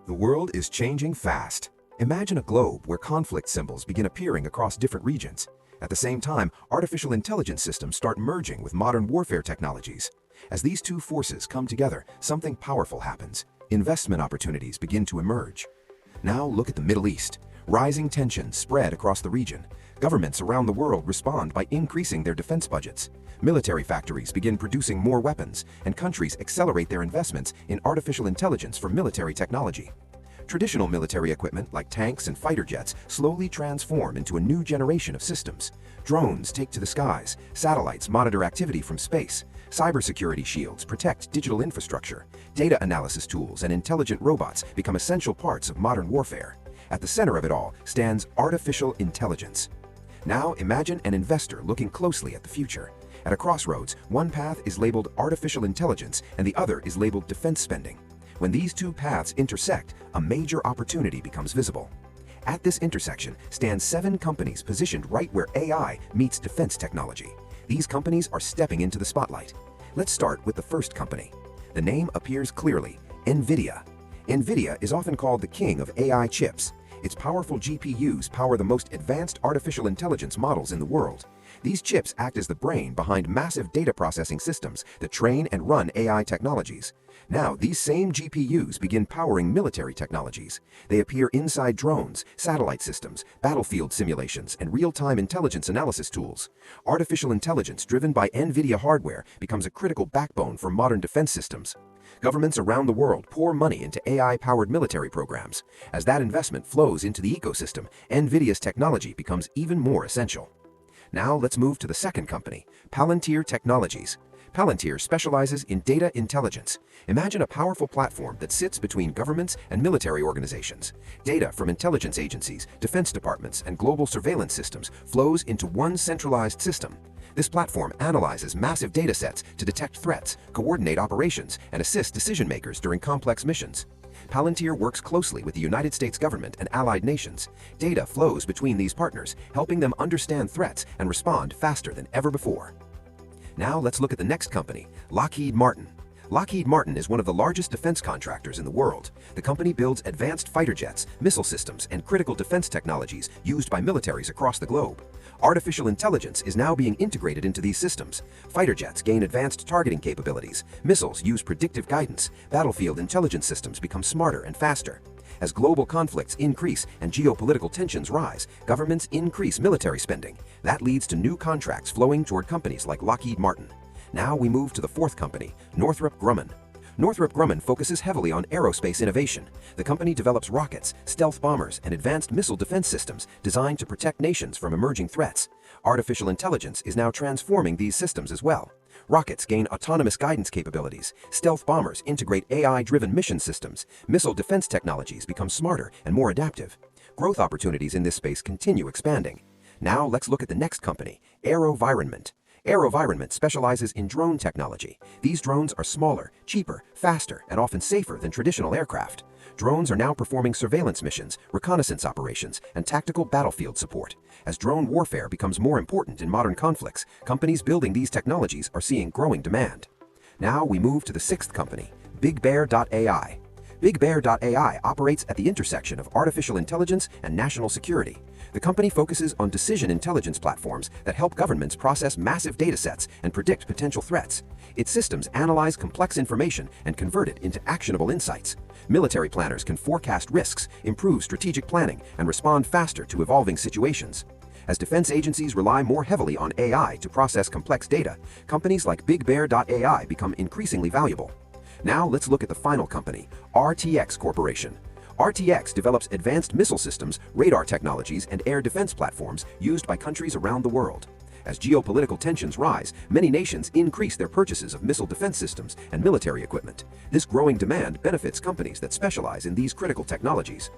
The world is changing fast. Imagine a globe where conflict symbols begin appearing across different regions. At the same time, artificial intelligence systems start merging with modern warfare technologies. As these two forces come together, something powerful happens. Investment opportunities begin to emerge. Now look at the Middle East. Rising tensions spread across the region. Governments around the world respond by increasing their defense budgets. Military factories begin producing more weapons, and countries accelerate their investments in artificial intelligence for military technology. Traditional military equipment like tanks and fighter jets slowly transform into a new generation of systems. Drones take to the skies, satellites monitor activity from space, cybersecurity shields protect digital infrastructure, data analysis tools and intelligent robots become essential parts of modern warfare. At the center of it all stands artificial intelligence. Now imagine an investor looking closely at the future. At a crossroads, one path is labeled artificial intelligence and the other is labeled defense spending. When these two paths intersect, a major opportunity becomes visible. At this intersection stand 7 companies positioned right where AI meets defense technology. These companies are stepping into the spotlight. Let's start with the first company. The name appears clearly: NVIDIA. NVIDIA is often called the king of AI chips. Its powerful GPUs power the most advanced artificial intelligence models in the world. These chips act as the brain behind massive data processing systems that train and run AI technologies. Now, these same GPUs begin powering military technologies. They appear inside drones, satellite systems, battlefield simulations, and real-time intelligence analysis tools. Artificial intelligence driven by NVIDIA hardware becomes a critical backbone for modern defense systems. Governments around the world pour money into AI-powered military programs. As that investment flows into the ecosystem, NVIDIA's technology becomes even more essential. Now let's move to the second company, Palantir Technologies. Palantir specializes in data intelligence. Imagine a powerful platform that sits between governments and military organizations. Data from intelligence agencies, defense departments, and global surveillance systems flows into one centralized system. This platform analyzes massive data sets to detect threats, coordinate operations, and assist decision-makers during complex missions. Palantir works closely with the United States government and allied nations. Data flows between these partners, helping them understand threats and respond faster than ever before. Now let's look at the next company, Lockheed Martin. Lockheed Martin is one of the largest defense contractors in the world. The company builds advanced fighter jets, missile systems, and critical defense technologies used by militaries across the globe. Artificial intelligence is now being integrated into these systems. Fighter jets gain advanced targeting capabilities. Missiles use predictive guidance. Battlefield intelligence systems become smarter and faster. As global conflicts increase and geopolitical tensions rise, governments increase military spending. That leads to new contracts flowing toward companies like Lockheed Martin. Now we move to the fourth company, Northrop Grumman. Northrop Grumman focuses heavily on aerospace innovation. The company develops rockets, stealth bombers, and advanced missile defense systems designed to protect nations from emerging threats. Artificial intelligence is now transforming these systems as well. Rockets gain autonomous guidance capabilities. Stealth bombers integrate AI-driven mission systems. Missile defense technologies become smarter and more adaptive. Growth opportunities in this space continue expanding. Now let's look at the next company, AeroVironment. AeroVironment specializes in drone technology. These drones are smaller, cheaper, faster, and often safer than traditional aircraft. Drones are now performing surveillance missions, reconnaissance operations, and tactical battlefield support. As drone warfare becomes more important in modern conflicts, companies building these technologies are seeing growing demand. Now we move to the sixth company, BigBear.ai. BigBear.ai operates at the intersection of artificial intelligence and national security. The company focuses on decision intelligence platforms that help governments process massive data sets and predict potential threats. Its systems analyze complex information and convert it into actionable insights. Military planners can forecast risks, improve strategic planning, and respond faster to evolving situations. As defense agencies rely more heavily on AI to process complex data, companies like BigBear.ai become increasingly valuable. Now let's look at the final company, RTX Corporation. RTX develops advanced missile systems, radar technologies, and air defense platforms used by countries around the world. As geopolitical tensions rise, many nations increase their purchases of missile defense systems and military equipment. This growing demand benefits companies that specialize in these critical technologies.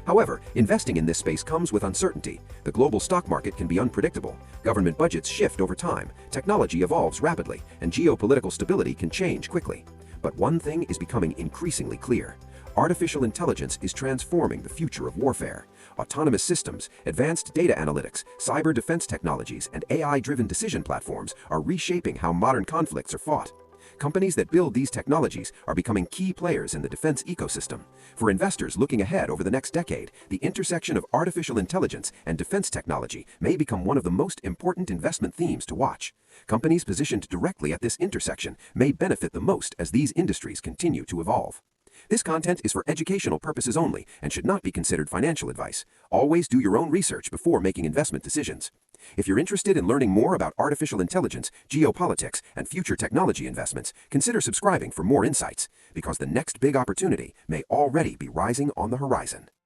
However, investing in this space comes with uncertainty. The global stock market can be unpredictable. Government budgets shift over time, technology evolves rapidly, and geopolitical stability can change quickly. But one thing is becoming increasingly clear. Artificial intelligence is transforming the future of warfare. Autonomous systems, advanced data analytics, cyber defense technologies, and AI-driven decision platforms are reshaping how modern conflicts are fought. Companies that build these technologies are becoming key players in the defense ecosystem. For investors looking ahead over the next decade, the intersection of artificial intelligence and defense technology may become one of the most important investment themes to watch. Companies positioned directly at this intersection may benefit the most as these industries continue to evolve. This content is for educational purposes only and should not be considered financial advice. Always do your own research before making investment decisions. If you're interested in learning more about artificial intelligence, geopolitics, and future technology investments, consider subscribing for more insights, because the next big opportunity may already be rising on the horizon.